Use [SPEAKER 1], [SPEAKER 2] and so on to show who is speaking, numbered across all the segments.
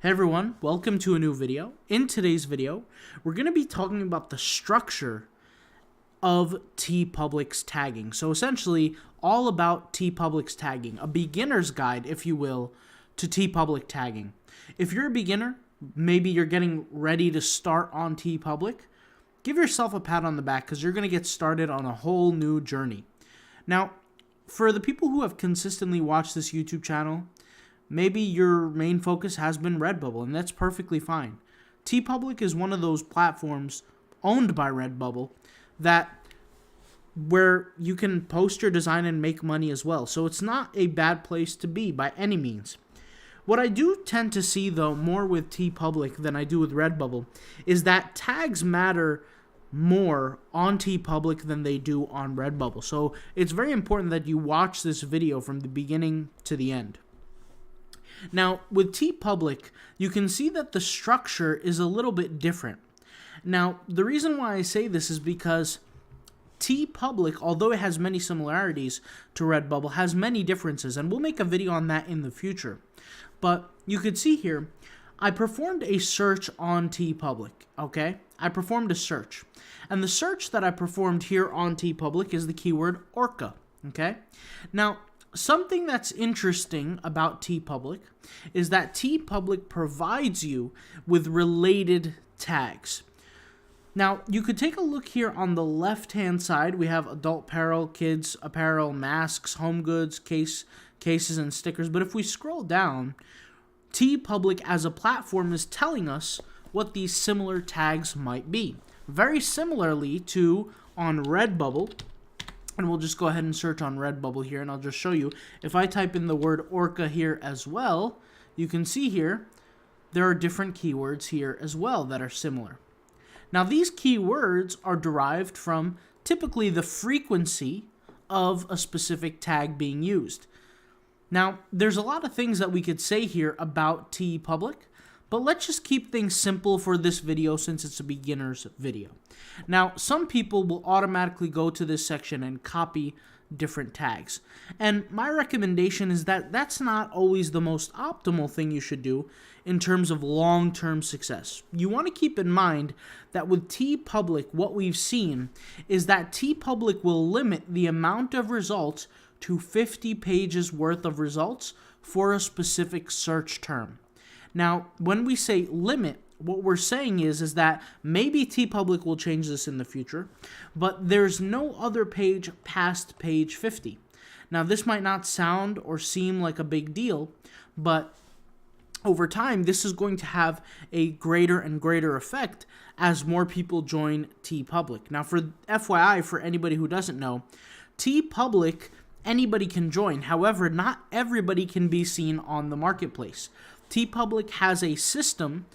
[SPEAKER 1] Hey everyone, welcome to a new video. In today's video, we're going to be talking about the structure of Teepublic's tagging. So essentially, all about Teepublic's tagging, a beginner's guide, if you will, to Teepublic tagging. If you're a beginner, maybe you're getting ready to start on Teepublic, give yourself a pat on the back because you're going to get started on a whole new journey. Now, for the people who have consistently watched this YouTube channel, maybe your main focus has been Redbubble, and that's perfectly fine. Teepublic is one of those platforms owned by Redbubble where you can post your design and make money as well. So it's not a bad place to be by any means. What I do tend to see, though, more with Teepublic than I do with Redbubble, is that tags matter more on Teepublic than they do on Redbubble. So it's very important that you watch this video from the beginning to the end. Now, with Teepublic, you can see that the structure is a little bit different. Now, the reason why I say this is because Teepublic, although it has many similarities to Redbubble, has many differences, and we'll make a video on that in the future. But you could see here, I performed a search on Teepublic, okay? I performed a search. And the search that I performed here on Teepublic is the keyword orca, okay? Now, something that's interesting about Teepublic is that Teepublic provides you with related tags. Now, you could take a look here on the left-hand side. We have adult apparel, kids apparel, masks, home goods, cases, and stickers. But if we scroll down, Teepublic as a platform is telling us what these similar tags might be. Very similarly to on Redbubble. And we'll just go ahead and search on Redbubble here, and I'll just show you. If I type in the word orca here as well, you can see here there are different keywords here as well that are similar. Now, these keywords are derived from typically the frequency of a specific tag being used. Now, there's a lot of things that we could say here about Teepublic, but let's just keep things simple for this video since it's a beginner's video. Now, some people will automatically go to this section and copy different tags. And my recommendation is that that's not always the most optimal thing you should do in terms of long-term success. You want to keep in mind that with Teepublic, what we've seen is that Teepublic will limit the amount of results to 50 pages worth of results for a specific search term. Now, when we say limit, what we're saying is that maybe Teepublic will change this in the future, but there's no other page past page 50. Now, this might not sound or seem like a big deal, but over time, this is going to have a greater and greater effect as more people join Teepublic. Now, for FYI, for anybody who doesn't know, Teepublic, anybody can join. However, not everybody can be seen on the marketplace. Teepublic has a system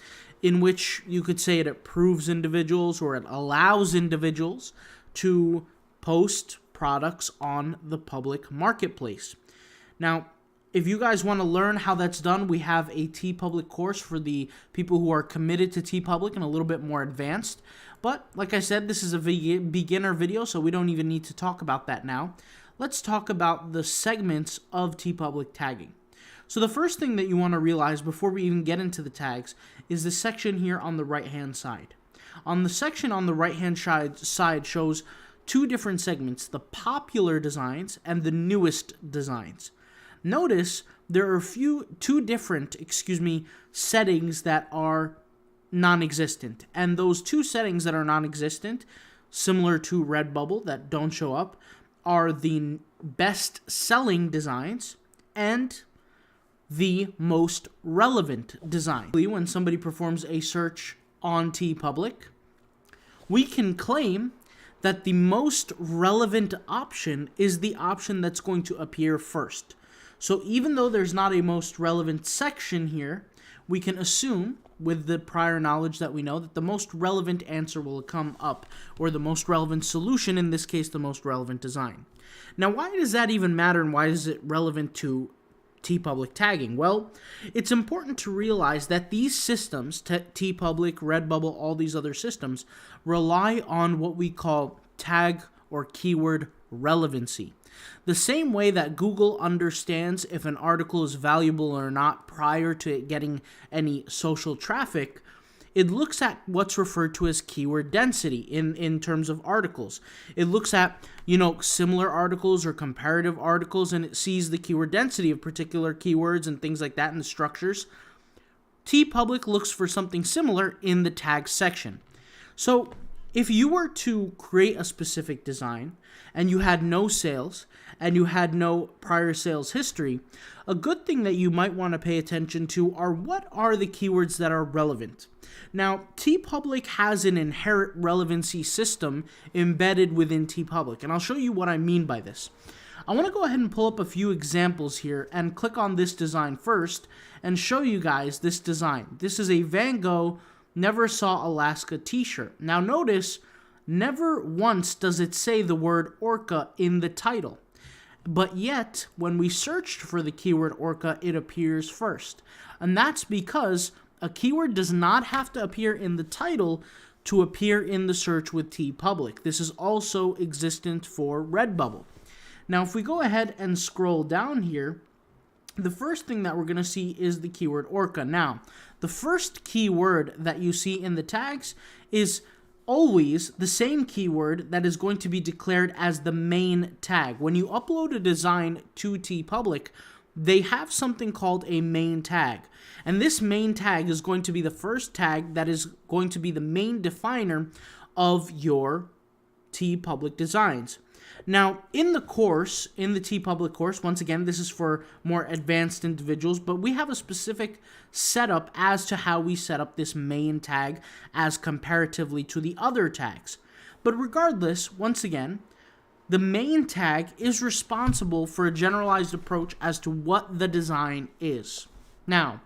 [SPEAKER 1] in which you could say it approves individuals or it allows individuals to post products on the public marketplace. Now, if you guys want to learn how that's done, we have a Teepublic course for the people who are committed to Teepublic and a little bit more advanced. But like I said, this is a beginner video, so we don't even need to talk about that now. Let's talk about the segments of Teepublic tagging. So the first thing that you want to realize before we even get into the tags is the section here on the right-hand side. On the section on the right-hand side shows two different segments, the popular designs and the newest designs. Notice there are two different settings that are non-existent. And those two settings that are non-existent, similar to Redbubble that don't show up, are the best-selling designs and the most relevant design. When somebody performs a search on Teepublic, we can claim that the most relevant option is the option that's going to appear first. So even though there's not a most relevant section here, we can assume, with the prior knowledge that we know, that the most relevant answer will come up, or the most relevant solution, in this case, the most relevant design. Now, why does that even matter, and why is it relevant to Teepublic tagging? Well, it's important to realize that these systems, Teepublic, Redbubble, all these other systems, rely on what we call tag or keyword relevancy. The same way that Google understands if an article is valuable or not prior to it getting any social traffic, it looks at what's referred to as keyword density in terms of articles. It looks at, similar articles or comparative articles, and it sees the keyword density of particular keywords and things like that in the structures. Teepublic looks for something similar in the tags section. So if you were to create a specific design and you had no sales and you had no prior sales history, a good thing that you might want to pay attention to are what are the keywords that are relevant. Now, Teepublic has an inherent relevancy system embedded within Teepublic, and I'll show you what I mean by this. I want to go ahead and pull up a few examples here and click on this design first and show you guys this design. This is a Van Gogh Never Saw Alaska t-shirt. Now notice, never once does it say the word orca in the title. But yet, when we searched for the keyword orca, it appears first. And that's because a keyword does not have to appear in the title to appear in the search with Teepublic. This is also existent for Redbubble. Now, if we go ahead and scroll down here, the first thing that we're going to see is the keyword orca. Now, the first keyword that you see in the tags is always the same keyword that is going to be declared as the main tag. When you upload a design to Teepublic, they have something called a main tag. And this main tag is going to be the first tag that is going to be the main definer of your Teepublic designs. Now, in the course, in the Teepublic course, once again, this is for more advanced individuals, but we have a specific setup as to how we set up this main tag as comparatively to the other tags. But regardless, once again, the main tag is responsible for a generalized approach as to what the design is. Now,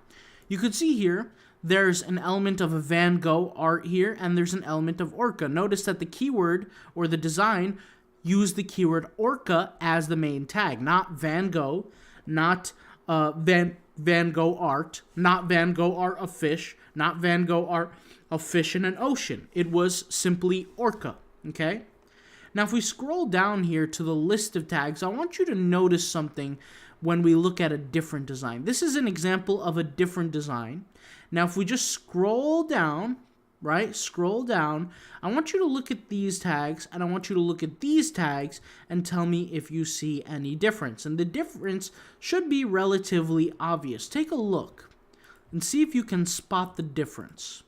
[SPEAKER 1] you could see here, there's an element of a Van Gogh art here, and there's an element of orca. Notice that the keyword or the design use the keyword orca as the main tag, not Van Gogh, not Van Gogh art, not Van Gogh art of fish, not Van Gogh art of fish in an ocean. It was simply orca, okay? Now, if we scroll down here to the list of tags, I want you to notice something when we look at a different design. This is an example of a different design. Now, if we just scroll down, right? Scroll down. I want you to look at these tags, and I want you to look at these tags and tell me if you see any difference. And the difference should be relatively obvious. Take a look and see if you can spot the difference.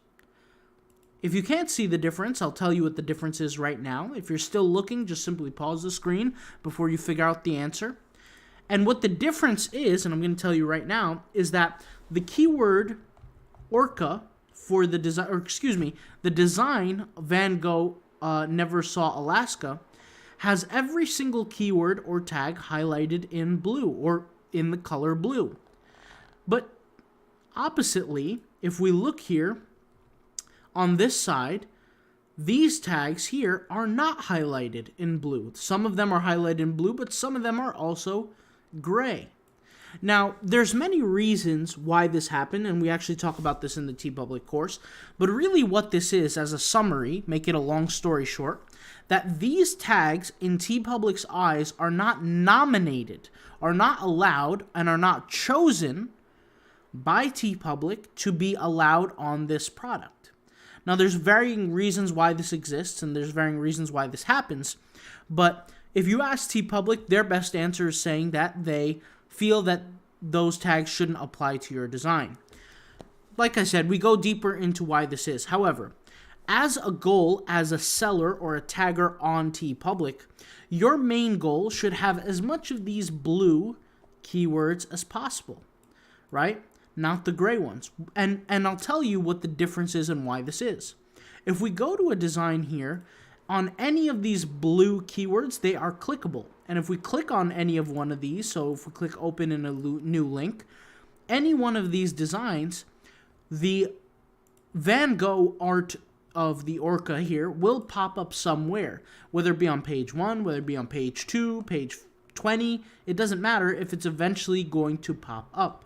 [SPEAKER 1] If you can't see the difference, I'll tell you what the difference is right now. If you're still looking, just simply pause the screen before you figure out the answer. And what the difference is, and I'm going to tell you right now, is that the keyword orca for the design, the design Van Gogh Never Saw Alaska has every single keyword or tag highlighted in blue or in the color blue. But oppositely, if we look here on this side, these tags here are not highlighted in blue. Some of them are highlighted in blue, but some of them are also gray. Now, there's many reasons why this happened, and we actually talk about this in the Teepublic course, but really what this is, as a summary, make it a long story short, that these tags in Teepublic's eyes are not nominated, are not allowed, and are not chosen by Teepublic to be allowed on this product. Now, there's varying reasons why this exists, and there's varying reasons why this happens, but if you ask Teepublic, their best answer is saying that they feel that those tags shouldn't apply to your design. Like I said, we go deeper into why this is. However, as a goal, as a seller or a tagger on Teepublic, your main goal should have as much of these blue keywords as possible, right? Not the gray ones. And I'll tell you what the difference is and why this is. If we go to a design here, on any of these blue keywords, they are clickable. And if we click on any of one of these, so if we click open in a new link, any one of these designs, the Van Gogh art of the orca here will pop up somewhere, whether it be on page 1, whether it be on page 2, page 20, it doesn't matter if it's eventually going to pop up.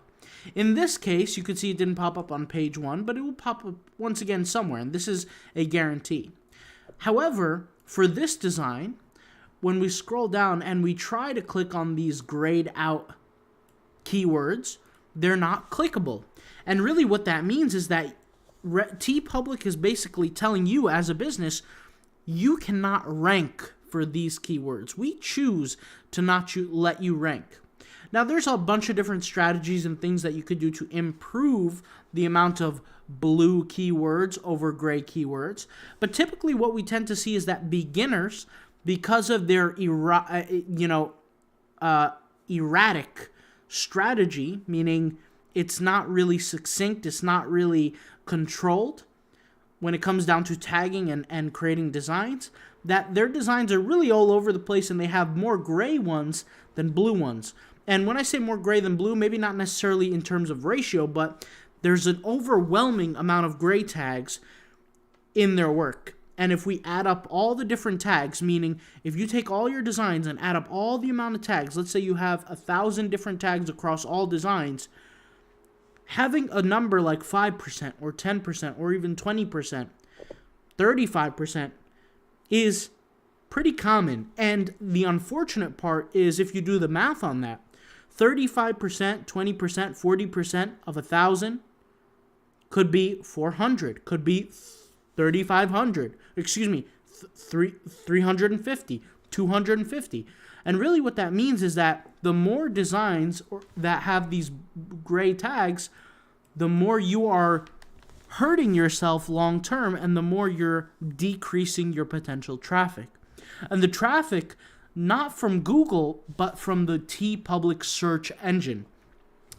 [SPEAKER 1] In this case, you could see it didn't pop up on page 1, but it will pop up once again somewhere, and this is a guarantee. However, for this design, when we scroll down and we try to click on these grayed out keywords, they're not clickable. And really what that means is that Teepublic is basically telling you as a business, you cannot rank for these keywords. We choose to not let you rank. Now, there's a bunch of different strategies and things that you could do to improve the amount of blue keywords over gray keywords. But typically what we tend to see is that beginners, because of their erratic strategy, meaning it's not really succinct, it's not really controlled when it comes down to tagging and creating designs, that their designs are really all over the place and they have more gray ones than blue ones. And when I say more gray than blue, maybe not necessarily in terms of ratio, but there's an overwhelming amount of gray tags in their work. And if we add up all the different tags, meaning if you take all your designs and add up all the amount of tags, let's say you have 1,000 different tags across all designs, having a number like 5% or 10% or even 20%, 35% is pretty common. And the unfortunate part is if you do the math on that, 35%, 20%, 40% of 1,000 could be 400, could be 3,500, 350, 250. And really what that means is that the more designs that have these gray tags, the more you are hurting yourself long term and the more you're decreasing your potential traffic. And the traffic, not from Google, but from the Teepublic search engine.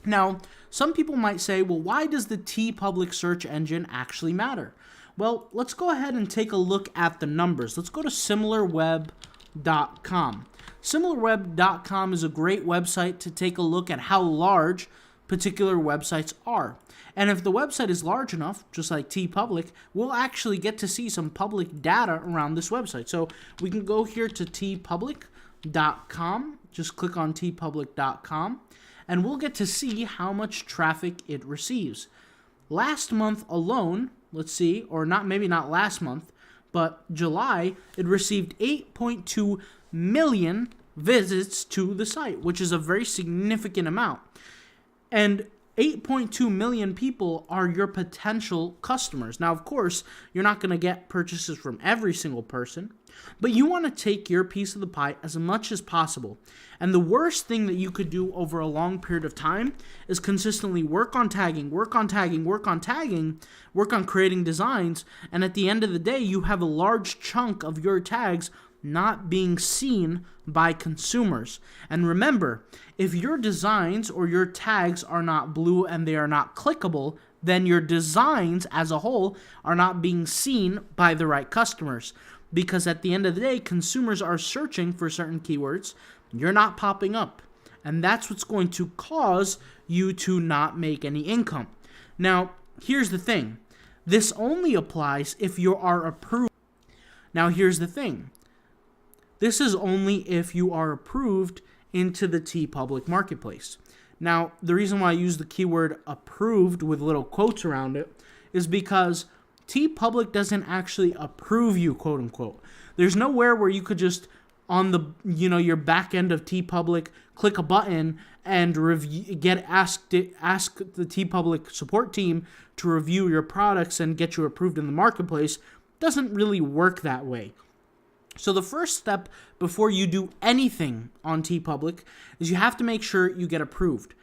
[SPEAKER 1] Now, some people might say, well, why does the Teepublic search engine actually matter? Well, let's go ahead and take a look at the numbers. Let's go to similarweb.com. Similarweb.com is a great website to take a look at how large particular websites are. And if the website is large enough, just like Teepublic, we'll actually get to see some public data around this website. So we can go here to teepublic.com, just click on teepublic.com, and we'll get to see how much traffic it receives. Last month alone, let's see, or maybe not last month, but July, it received 8.2 million visits to the site, which is a very significant amount. And 8.2 million people are your potential customers. Now, of course, you're not going to get purchases from every single person, but you want to take your piece of the pie as much as possible. And the worst thing that you could do over a long period of time is consistently work on tagging, work on creating designs, and at the end of the day, you have a large chunk of your tags not being seen by consumers. And remember, if your designs or your tags are not blue and they are not clickable, then your designs as a whole are not being seen by the right customers. Because at the end of the day, consumers are searching for certain keywords. You're not popping up. And that's what's going to cause you to not make any income. Now, here's the thing. This only applies if you are approved. Now, here's the thing. This is only if you are approved into the Teepublic marketplace. Now, the reason why I use the keyword approved with little quotes around it is because Teepublic doesn't actually approve you, quote unquote. There's nowhere where you could just on the your back end of Teepublic click a button and ask the Teepublic support team to review your products and get you approved in the marketplace. It doesn't really work that way. So the first step before you do anything on Teepublic is you have to make sure you get approved.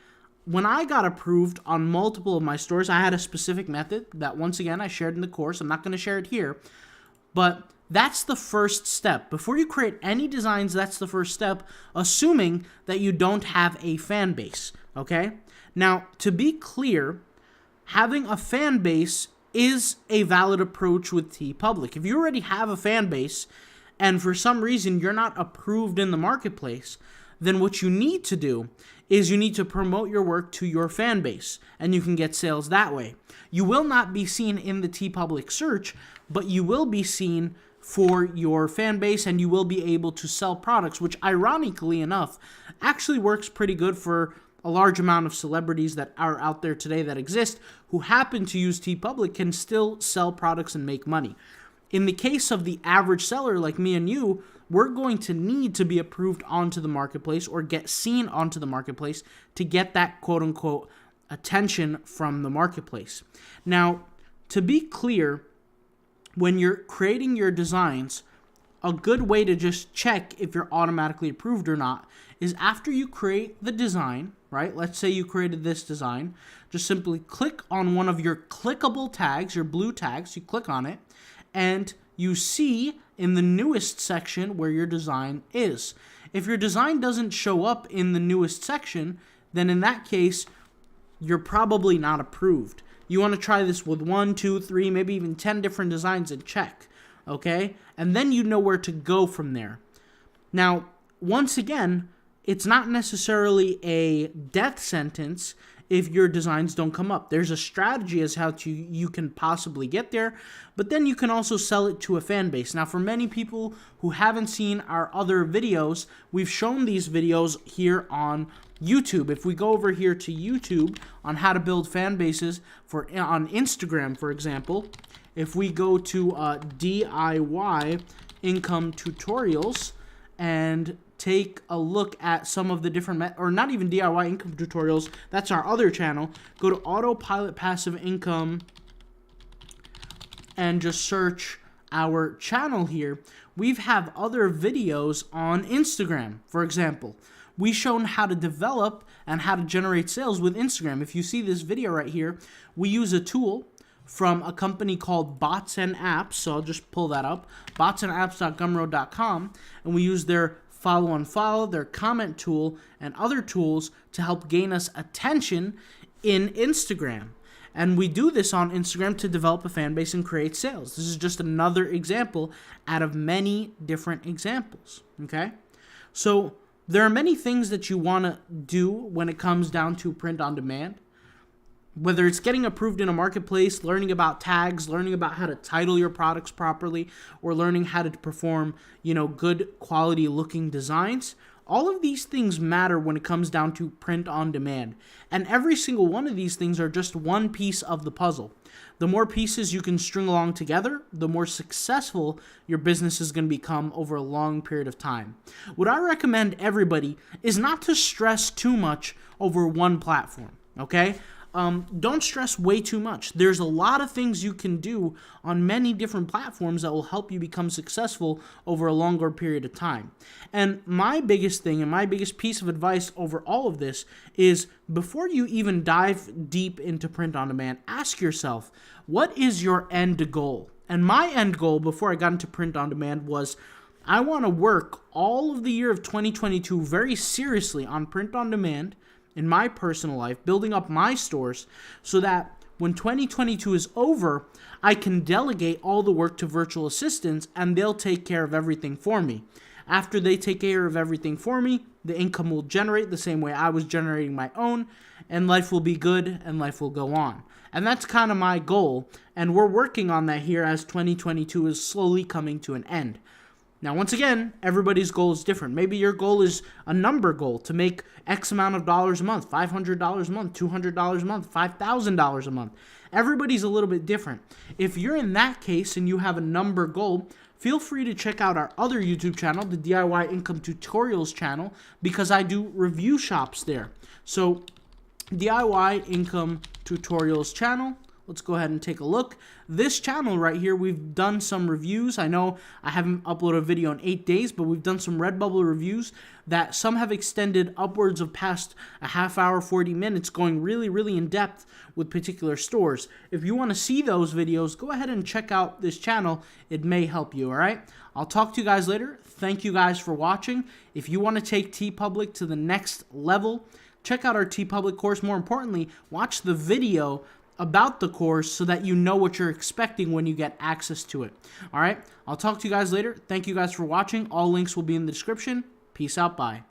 [SPEAKER 1] When I got approved on multiple of my stores, I had a specific method that, once again, I shared in the course. I'm not going to share it here, but that's the first step. Before you create any designs, that's the first step, assuming that you don't have a fan base, okay? Now, to be clear, having a fan base is a valid approach with Teepublic. If you already have a fan base, and for some reason you're not approved in the marketplace, then what you need to do is you need to promote your work to your fan base, and you can get sales that way. You will not be seen in the Teepublic search, but you will be seen for your fan base, and you will be able to sell products, which ironically enough actually works pretty good for a large amount of celebrities that are out there today that exist who happen to use Teepublic can still sell products and make money. In the case of the average seller like me and you, we're going to need to be approved onto the marketplace or get seen onto the marketplace to get that quote-unquote attention from the marketplace. Now, to be clear, when you're creating your designs, a good way to just check if you're automatically approved or not is after you create the design, right? Let's say you created this design. Just simply click on one of your clickable tags, your blue tags. You click on it, and you see in the newest section where your design is. If your design doesn't show up in the newest section, then in that case, you're probably not approved. You want to try this with 1, 2, 3, maybe even 10 different designs and check, okay? And then you know where to go from there. Now, once again, it's not necessarily a death sentence if your designs don't come up. There's a strategy as how you can possibly get there, but then you can also sell it to a fan base. Now, for many people who haven't seen our other videos, we've shown these videos here on YouTube. If we go over here to YouTube on how to build fan bases on Instagram, for example, if we go to DIY income tutorials and take a look at some of the different, or not even DIY income tutorials, that's our other channel. Go to Autopilot Passive Income and just search our channel here. We have other videos on Instagram, for example. We've shown how to develop and how to generate sales with Instagram. If you see this video right here, we use a tool from a company called Bots and Apps. So I'll just pull that up, botsandapps.gumroad.com, and we use their follow, their comment tool, and other tools to help gain us attention in Instagram. And we do this on Instagram to develop a fan base and create sales. This is just another example out of many different examples, okay? So there are many things that you want to do when it comes down to print on demand. Whether it's getting approved in a marketplace, learning about tags, learning about how to title your products properly, or learning how to perform, good quality looking designs, all of these things matter when it comes down to print on demand. And every single one of these things are just one piece of the puzzle. The more pieces you can string along together, the more successful your business is going to become over a long period of time. What I recommend everybody is not to stress too much over one platform, okay? Don't stress way too much. There's a lot of things you can do on many different platforms that will help you become successful over a longer period of time. And my biggest thing and my biggest piece of advice over all of this is before you even dive deep into print on demand, ask yourself, what is your end goal? And my end goal before I got into print on demand was I want to work all of the year of 2022 very seriously on print on demand in my personal life, building up my stores so that when 2022 is over, I can delegate all the work to virtual assistants and they'll take care of everything for me. After they take care of everything for me, the income will generate the same way I was generating my own, and life will be good and life will go on. And that's kind of my goal, and we're working on that here as 2022 is slowly coming to an end. Now, once again, everybody's goal is different. Maybe your goal is a number goal to make X amount of dollars a month, $500 a month, $200 a month, $5,000 a month. Everybody's a little bit different. If you're in that case and you have a number goal, feel free to check out our other YouTube channel, the DIY Income Tutorials channel, because I do review shops there. So, DIY Income Tutorials channel. Let's go ahead and take a look. This channel right here, we've done some reviews. I know I haven't uploaded a video in 8 days, but we've done some Redbubble reviews that some have extended upwards of past a half hour, 40 minutes, going really, really in depth with particular stores. If you want to see those videos, go ahead and check out this channel. It may help you, all right? I'll talk to you guys later. Thank you guys for watching. If you want to take Teepublic to the next level, check out our Teepublic course. More importantly, watch the video about the course so that you know what you're expecting when you get access to it. All right, I'll talk to you guys later. Thank you guys for watching. All links will be in the description. Peace out. Bye.